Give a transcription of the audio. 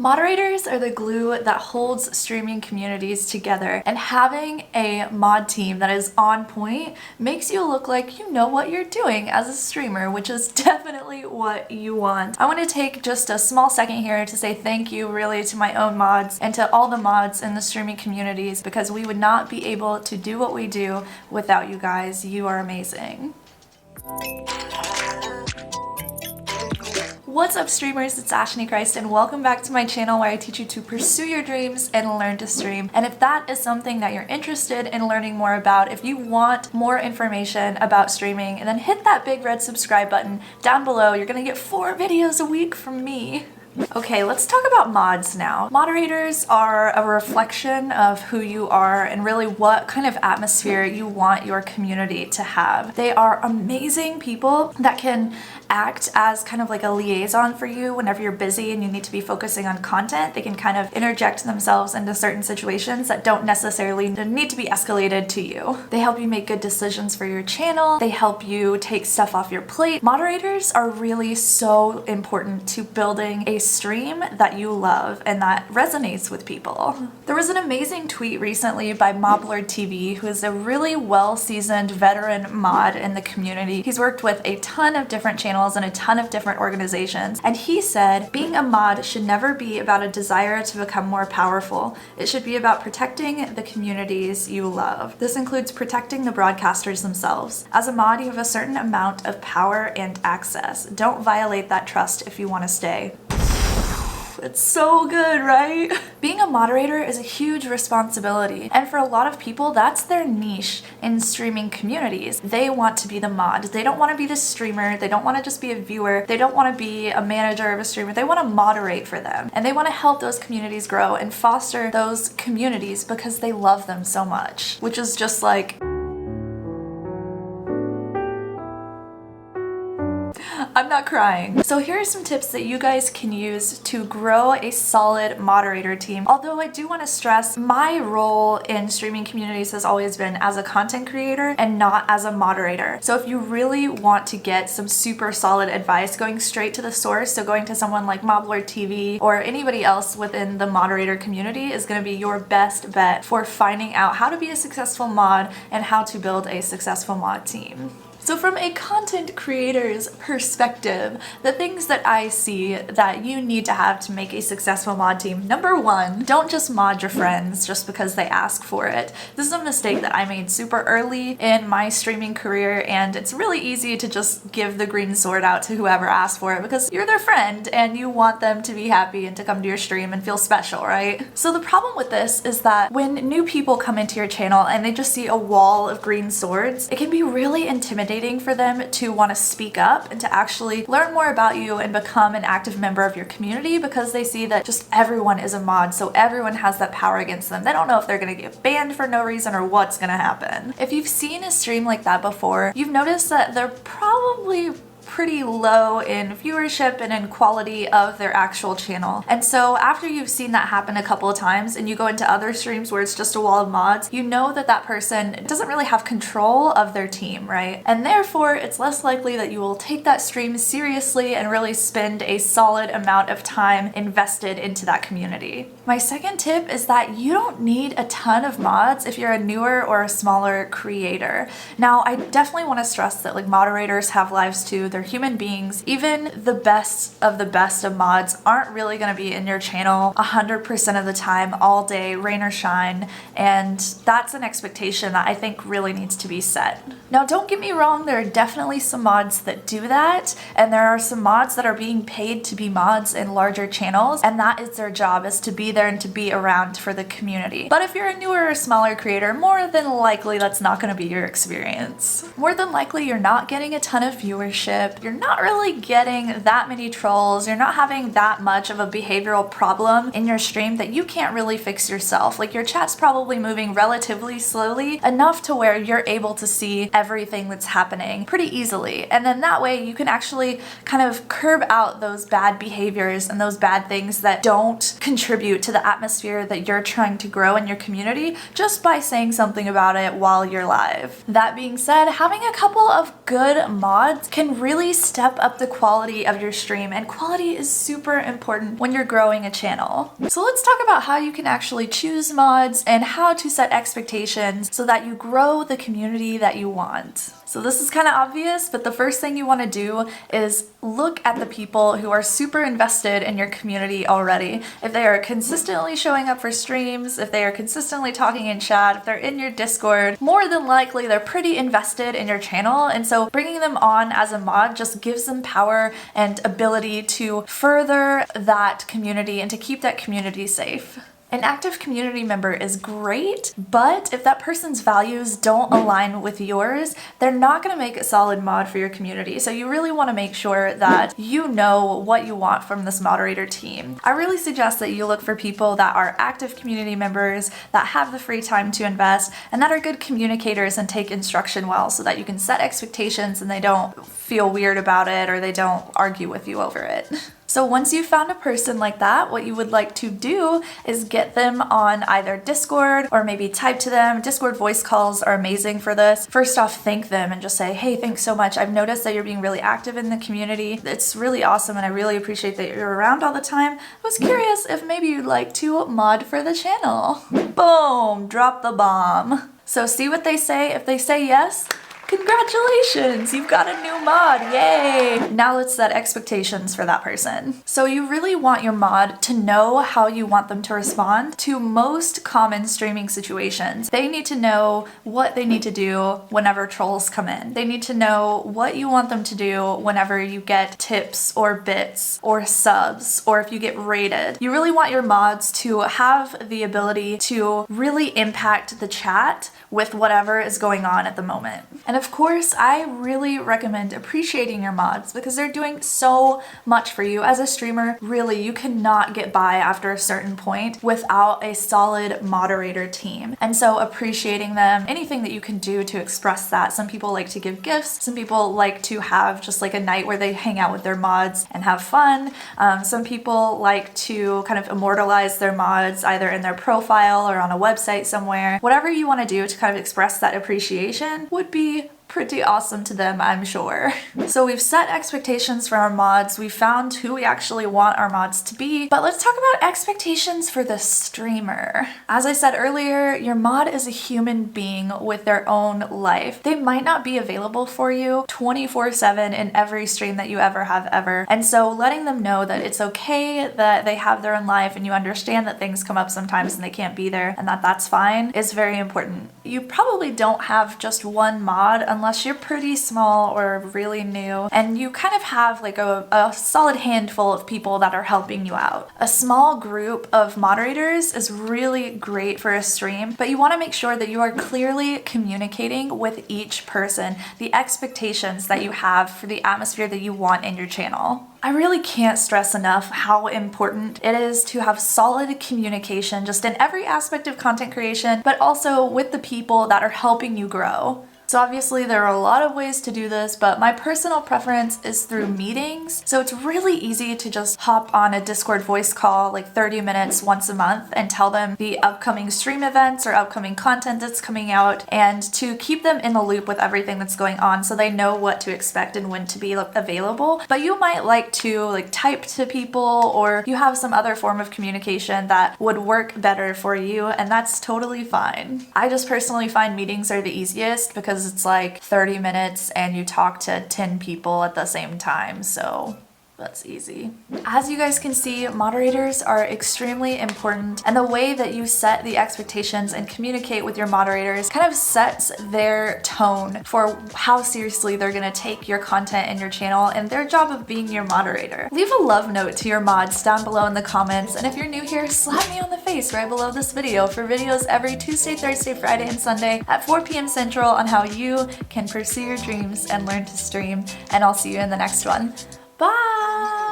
Moderators are the glue that holds streaming communities together, and having a mod team that is on point makes you look like you know what you're doing as a streamer, which is definitely what you want. I want to take just a small second here to say thank you really to my own mods and to all the mods in the streaming communities, because we would not be able to do what we do without you guys. You are amazing. What's up streamers, it's ashnichrist and welcome back to my channel where I teach you to pursue your dreams and learn to stream. And if that is something that you're interested in learning more about, if you want more information about streaming, and then hit that big red subscribe button down below. You're gonna get 4 videos a week from me. Okay, let's talk about mods now. Moderators are a reflection of who you are and really what kind of atmosphere you want your community to have. They are amazing people that can act as kind of like a liaison for you whenever you're busy and you need to be focusing on content. They can kind of interject themselves into certain situations that don't necessarily need to be escalated to you. They help you make good decisions for your channel. They help you take stuff off your plate. Moderators are really so important to building a stream that you love and that resonates with people. There was an amazing tweet recently by 𝐁𝐔𝐒𝐈𝐍𝐄𝐒, who is a really well-seasoned veteran mod in the community. He's worked with a ton of different channels and a ton of different organizations, and he said, being a mod should never be about a desire to become more powerful. It should be about protecting the communities you love. This includes protecting the broadcasters themselves. As a mod, you have a certain amount of power and access. Don't violate that trust if you want to stay. It's so good, right? Being a moderator is a huge responsibility, and for a lot of people, that's their niche in streaming communities. They want to be the mod. They don't want to be the streamer. They don't want to just be a viewer. They don't want to be a manager of a streamer. They want to moderate for them, and they want to help those communities grow and foster those communities because they love them so much, which is just like... I'm not crying. So here are some tips that you guys can use to grow a solid moderator team. Although I do want to stress, my role in streaming communities has always been as a content creator and not as a moderator. So if you really want to get some super solid advice, going straight to the source, so going to someone like 𝐁𝐿𝑎𝑟TV or anybody else within the moderator community is going to be your best bet for finding out how to be a successful mod and how to build a successful mod team. So from a content creator's perspective, the things that I see that you need to have to make a successful mod team. Number 1, don't just mod your friends just because they ask for it. This is a mistake that I made super early in my streaming career, and it's really easy to just give the green sword out to whoever asks for it because you're their friend and you want them to be happy and to come to your stream and feel special, right? So the problem with this is that when new people come into your channel and they just see a wall of green swords, it can be really intimidating for them to want to speak up and to actually learn more about you and become an active member of your community, because they see that just everyone is a mod, so everyone has that power against them. They don't know if they're going to get banned for no reason or what's going to happen. If you've seen a stream like that before, you've noticed that they're probably pretty low in viewership and in quality of their actual channel. And so after you've seen that happen a couple of times and you go into other streams where it's just a wall of mods, you know that that person doesn't really have control of their team, right? And therefore it's less likely that you will take that stream seriously and really spend a solid amount of time invested into that community. My second tip is that you don't need a ton of mods if you're a newer or a smaller creator. Now, I definitely want to stress that like moderators have lives too. They're human beings. Even the best of mods aren't really going to be in your channel 100% of the time, all day, rain or shine, and that's an expectation that I think really needs to be set. Now, don't get me wrong, there are definitely some mods that do that, and there are some mods that are being paid to be mods in larger channels, and that is their job, is to be there and to be around for the community. But if you're a newer or smaller creator, more than likely that's not going to be your experience. More than likely you're not getting a ton of viewership, you're not really getting that many trolls, you're not having that much of a behavioral problem in your stream that you can't really fix yourself. Like, your chat's probably moving relatively slowly, enough to where you're able to see everything that's happening pretty easily. And then that way you can actually kind of curb out those bad behaviors and those bad things that don't contribute to the atmosphere that you're trying to grow in your community just by saying something about it while you're live. That being said, having a couple of good mods can really really step up the quality of your stream, and quality is super important when you're growing a channel. So let's talk about how you can actually choose mods and how to set expectations so that you grow the community that you want. So this is kind of obvious, but the first thing you want to do is look at the people who are super invested in your community already. If they are consistently showing up for streams, if they are consistently talking in chat, if they're in your Discord, more than likely they're pretty invested in your channel, and so bringing them on as a mod just gives them power and ability to further that community and to keep that community safe. An active community member is great, but if that person's values don't align with yours, they're not going to make a solid mod for your community. So you really want to make sure that you know what you want from this moderator team. I really suggest that you look for people that are active community members, that have the free time to invest, and that are good communicators and take instruction well, so that you can set expectations and they don't feel weird about it or they don't argue with you over it. So once you've found a person like that, what you would like to do is get them on either Discord or maybe type to them. Discord voice calls are amazing for this. First off, thank them and just say, hey, thanks so much. I've noticed that you're being really active in the community. It's really awesome and I really appreciate that you're around all the time. I was curious if maybe you'd like to mod for the channel. Boom, drop the bomb. So see what they say. If they say yes, congratulations, you've got a new mod, yay! Now let's set expectations for that person. So you really want your mod to know how you want them to respond to most common streaming situations. They need to know what they need to do whenever trolls come in. They need to know what you want them to do whenever you get tips or bits or subs or if you get rated. You really want your mods to have the ability to really impact the chat with whatever is going on at the moment. And of course, I really recommend appreciating your mods because they're doing so much for you. As a streamer, really, you cannot get by after a certain point without a solid moderator team. And so appreciating them, anything that you can do to express that. Some people like to give gifts. Some people like to have just like a night where they hang out with their mods and have fun. Some people like to kind of immortalize their mods either in their profile or on a website somewhere. Whatever you want to do to kind of express that appreciation would be pretty awesome to them, I'm sure. So we've set expectations for our mods, we've found who we actually want our mods to be, but let's talk about expectations for the streamer. As I said earlier, your mod is a human being with their own life. They might not be available for you 24/7 in every stream that you ever have ever, and so letting them know that it's okay that they have their own life and you understand that things come up sometimes and they can't be there and that that's fine is very important. You probably don't have just one mod unless you're pretty small or really new and you kind of have like a solid handful of people that are helping you out. A small group of moderators is really great for a stream, but you want to make sure that you are clearly communicating with each person the expectations that you have for the atmosphere that you want in your channel. I really can't stress enough how important it is to have solid communication just in every aspect of content creation, but also with the people that are helping you grow. So obviously there are a lot of ways to do this, but my personal preference is through meetings. So it's really easy to just hop on a Discord voice call like 30 minutes once a month and tell them the upcoming stream events or upcoming content that's coming out and to keep them in the loop with everything that's going on so they know what to expect and when to be available. But you might like to like type to people or you have some other form of communication that would work better for you, and that's totally fine. I just personally find meetings are the easiest because it's like 30 minutes and you talk to 10 people at the same time, so that's easy. As you guys can see, moderators are extremely important, and the way that you set the expectations and communicate with your moderators kind of sets their tone for how seriously they're gonna take your content and your channel and their job of being your moderator. Leave a love note to your mods down below in the comments, and if you're new here, slap me on the face right below this video for videos every Tuesday, Thursday, Friday, and Sunday at 4 p.m. Central on how you can pursue your dreams and learn to stream, and I'll see you in the next one. Bye!